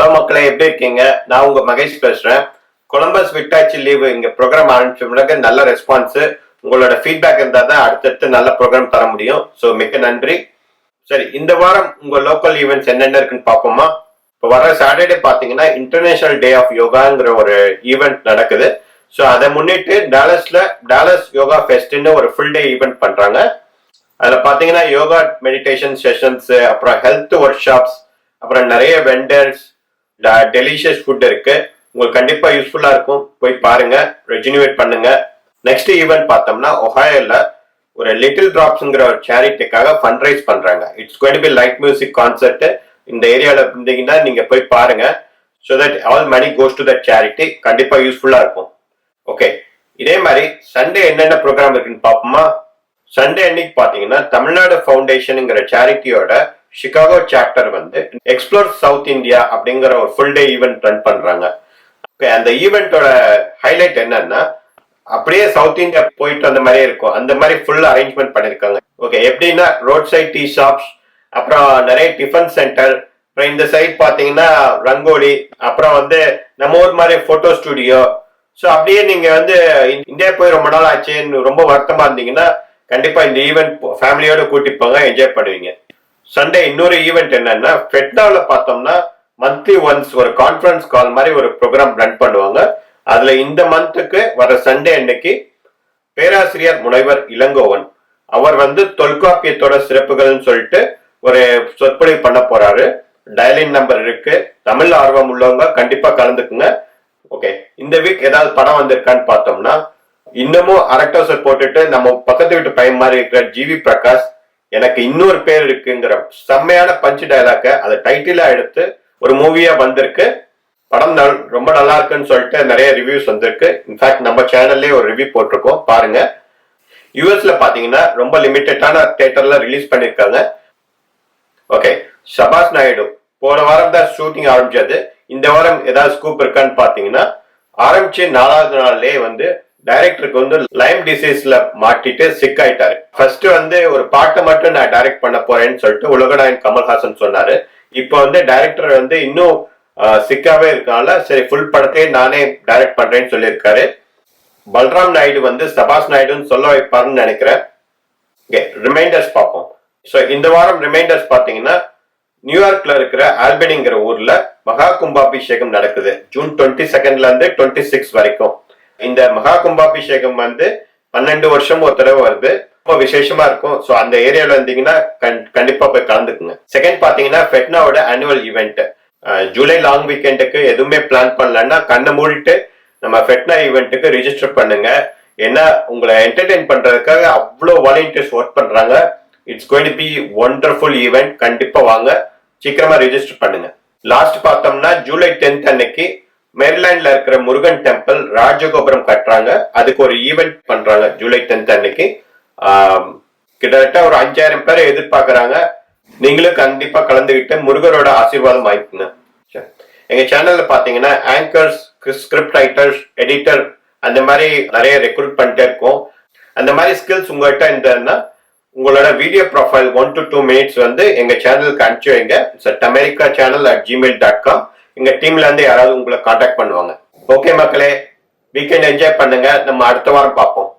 Hello மக்களே, எப்படி இருக்கீங்க? நான் உங்க மகேஷ் பேசுறேன். கொலம்பஸ் விட்டாச்சு லீவு இங்க ப்ரோக்ராம் ஆரம்பிச்ச பிறகு நல்ல ரெஸ்பான்ஸ். உங்களோட ஃபீட்பேக் இருந்தா தான் அடுத்தடுத்து நல்ல ப்ரோக்ராம் தர முடியும். ஸோ மிக்க நன்றி. சரி, இந்த வாரம் உங்க லோக்கல் ஈவெண்ட்ஸ் என்னென்ன இருக்குன்னு பார்ப்போமா? இப்போ வர சாட்டர்டே பார்த்தீங்கன்னா இன்டர்நேஷனல் டே ஆஃப் யோகாங்கிற ஒரு ஈவெண்ட் நடக்குது. ஸோ அதை முன்னிட்டு டாலஸ் யோகா ஃபெஸ்ட்னு ஒரு ஃபுல் டே ஈவெண்ட் பண்றாங்க. அதில் பார்த்தீங்கன்னா யோகா மெடிடேஷன் செஷன்ஸ், அப்புறம் ஹெல்த் ஒர்க் ஷாப்ஸ், அப்புறம் நிறைய வெண்டர்ஸ், டெலிஷியஸ் ஃபுட் இருக்கு. உங்களுக்கு கண்டிப்பா யூஸ்ஃபுல்லா இருக்கும். போய் பாருங்க, ரெஜினிவேட் பண்ணுங்க. நெக்ஸ்ட் ஈவெண்ட் பார்த்தோம்னா ஒஹாயோல ஒரு லிட்டில் டிராப்ஸ்ங்கிற ஒரு சேரிட்டிக்காக ஃபண்ட் ரைஸ் பண்றாங்க. It's going to be light music concert. இந்த ஏரியால இருந்தீங்கன்னா நீங்க போய் பாருங்க. So that all money goes to that charity. கண்டிப்பா யூஸ்ஃபுல்லா இருக்கும். ஓகே, இதே மாதிரி சண்டே என்னென்ன ப்ரோக்ராம் இருக்குன்னு பார்ப்போமா? சண்டே அன்னைக்கு பாத்தீங்கன்னா தமிழ்நாடு ஃபவுண்டேஷனுங்கிற சேரிட்டியோட சிகாகோ சாப்டர் வந்து எக்ஸ்ப்ளோர் சவுத் இந்தியா அப்படிங்கிற ஒரு ஃபுல் டே ஈவெண்ட் ரன் பண்றாங்க. அந்த ஈவெண்டோட ஹைலைட் என்னன்னா, அப்படியே சவுத் இந்தியா போயிட்டு அந்த மாதிரியே இருக்கும். அந்த மாதிரி ஃபுல் அரேஞ்ச்மெண்ட் பண்ணிருக்காங்க. ஓகே, எப்படின்னா ரோட் சைட் டீ ஷாப்ஸ், அப்புறம் நிறைய டிஃபன் சென்டர், அப்புறம் இந்த சைட் பாத்தீங்கன்னா ரங்கோலி, அப்புறம் வந்து நம்ம ஊர் மாதிரி போட்டோ ஸ்டுடியோ. ஸோ அப்படியே நீங்க வந்து இந்தியா போய் ரொம்ப நாள் ஆச்சுன்னு ரொம்ப வருத்தமா இருந்தீங்கன்னா கண்டிப்பா இந்த ஈவெண்ட் ஃபேமிலியோட கூட்டிப்பாங்க, என்ஜாய் பண்ணுவீங்க. சண்டே இன்னொரு ஈவெண்ட் என்னன்னா, ஃபெட்னாவில் பார்த்தோம்னா மந்த்லி ஒன்ஸ் ஒரு கான்ஃபரன்ஸ் கால் மாதிரி ஒரு ப்ரோக்ராம் ரன் பண்ணுவாங்க. அதுல இந்த மந்த்துக்கு வர சண்டே அன்னைக்கு பேராசிரியர் முனைவர் இளங்கோவன் அவர் வந்து தொல்காப்பியத்தோட சிறப்புகள்னு சொல்லிட்டு ஒரு சொற்பொழிவு பண்ண போறாரு. டயலின் நம்பர் இருக்கு. தமிழ் ஆர்வம் உள்ளவங்க கண்டிப்பா கலந்துக்குங்க. ஓகே, இந்த வீக் ஏதாவது படம் வந்திருக்கான்னு பார்த்தோம்னா, இன்னமும் அரக்டோசர் போட்டுட்டு நம்ம பக்கத்து வீட்டு பையன் மாதிரி இருக்கிற ஜிவி பிரகாஷ் எனக்கு இன்னொரு பேர் இருக்குங்கிற செம்மையான பஞ்ச் டயலாக்க அதை டைட்டிலா எடுத்து ஒரு மூவியா வந்திருக்கு. படம் ரொம்ப நல்லா இருக்குன்னு சொல்லிட்டு நிறைய ரிவ்யூஸ் வந்திருக்கு. இன்ஃபேக்ட் நம்ம சேனல்லே ஒரு ரிவ்யூ போட்டிருக்கோம், பாருங்க. யூஎஸ்ல பாத்தீங்கன்னா ரொம்ப லிமிட்டடான தியேட்டர்ல ரிலீஸ் பண்ணிருக்காங்க. ஓகே, சபாஸ் நாயுடு போன வாரம் தான் ஷூட்டிங் ஆரம்பிச்சது. இந்த வாரம் ஏதாவது ஸ்கூப் இருக்கான்னு பாத்தீங்கன்னா, ஆரம்பிச்சு 4வது நாள்லயே வந்து டைரக்டருக்கு வந்து லைம் டிசீஸ்ல மாட்டிட்டு சிக் ஆயிட்டாரு. ஃபர்ஸ்ட் வந்து ஒரு பாட்டை மட்டும் நான் டைரக்ட் பண்ண போறேன்னு சொல்லிட்டு உலகநாயகன் கமல்ஹாசன் சொன்னாரு. இப்போ வந்து டைரக்டர் வந்து இன்னும் சிக்காவே இருக்கனால சரி ஃபுல் படத்தையே நானே டைரக்ட் பண்றேன்னு சொல்லியிருக்காரு. பல்ராம் நாயுடு வந்து சபாஸ் நாயுடுன்னு சொல்ல வைப்பாருன்னு நினைக்கிறேன். ரிமைண்டர்ஸ் பார்ப்போம். ஸோ இந்த வாரம் ரிமைண்டர்ஸ் பாத்தீங்கன்னா, நியூயார்க்ல இருக்கிற ஆல்பனிங்கிற ஊர்ல மகா கும்பாபிஷேகம் நடக்குது. ஜூன் 22 இருந்து 26 வரைக்கும். இந்த மகா கும்பாபிஷேகம் வந்து 12 வருஷம் ஒரு தடவை வருது. ரொம்ப விசேஷமா இருக்கும். ஸோ அந்த ஏரியால இருந்தீங்கன்னா கண்டிப்பா போய் கலந்துக்குங்க. செகண்ட் பாத்தீங்கன்னா ஃபெட்னாவோட ஆனுவல் ஈவெண்ட். ஜூலை லாங் வீக்கெண்டுக்கு எதுவுமே பிளான் பண்ணலன்னா கண்ணை மூடிட்டு நம்ம ஃபெட்னா ஈவெண்ட்டுக்கு ரிஜிஸ்டர் பண்ணுங்க. ஏன்னா உங்களை என்டர்டெயின் பண்றதுக்காக அவ்வளோ வாலண்டியர்ஸ் ஒர்க் பண்றாங்க. It's going to B wonderful event. கண்டிப்பா வாங்க, சீக்கிரமா ரிஜிஸ்டர் பண்ணுங்க. லாஸ்ட் பார்த்தோம்னா ஜூலை 10 அன்னைக்கு மேரிலாண்ட்ல இருக்கிற முருகன் டெம்பிள் ராஜகோபுரம் கட்டுறாங்க. அதுக்கு ஒரு ஈவெண்ட் பண்றாங்க ஜூலை 10 அன்னைக்கு. கிட்டத்தட்ட ஒரு 5000 பேரை எதிர்பார்க்கறாங்க. நீங்களும் கண்டிப்பா கலந்துகிட்டு முருகரோட ஆசீர்வாதம் வாங்கிக்கோங்க. எங்க சேனல்ல பாத்தீங்கன்னா ஆங்கர்ஸ், ஸ்கிரிப்ட் ரைட்டர்ஸ், எடிட்டர் அந்த மாதிரி நிறைய ரெக்ரூட் பண்ணிட்டே இருக்கோம். அந்த மாதிரி ஸ்கில்ஸ் உங்கள்கிட்ட இருந்ததுன்னா உங்களோட வீடியோ ப்ரொஃபைல் 1 to 2 minutes வந்து எங்க சேனலுக்கு அனுப்பிச்சு வைங்க. tamericachannel@gmail.com. எங்க டீம்ல இருந்து யாராவது உங்களை கான்டாக்ட் பண்ணுவாங்க. ஓகே மக்களே, வீக்கெண்ட் என்ஜாய் பண்ணுங்க. நம்ம அடுத்த வாரம் பார்ப்போம்.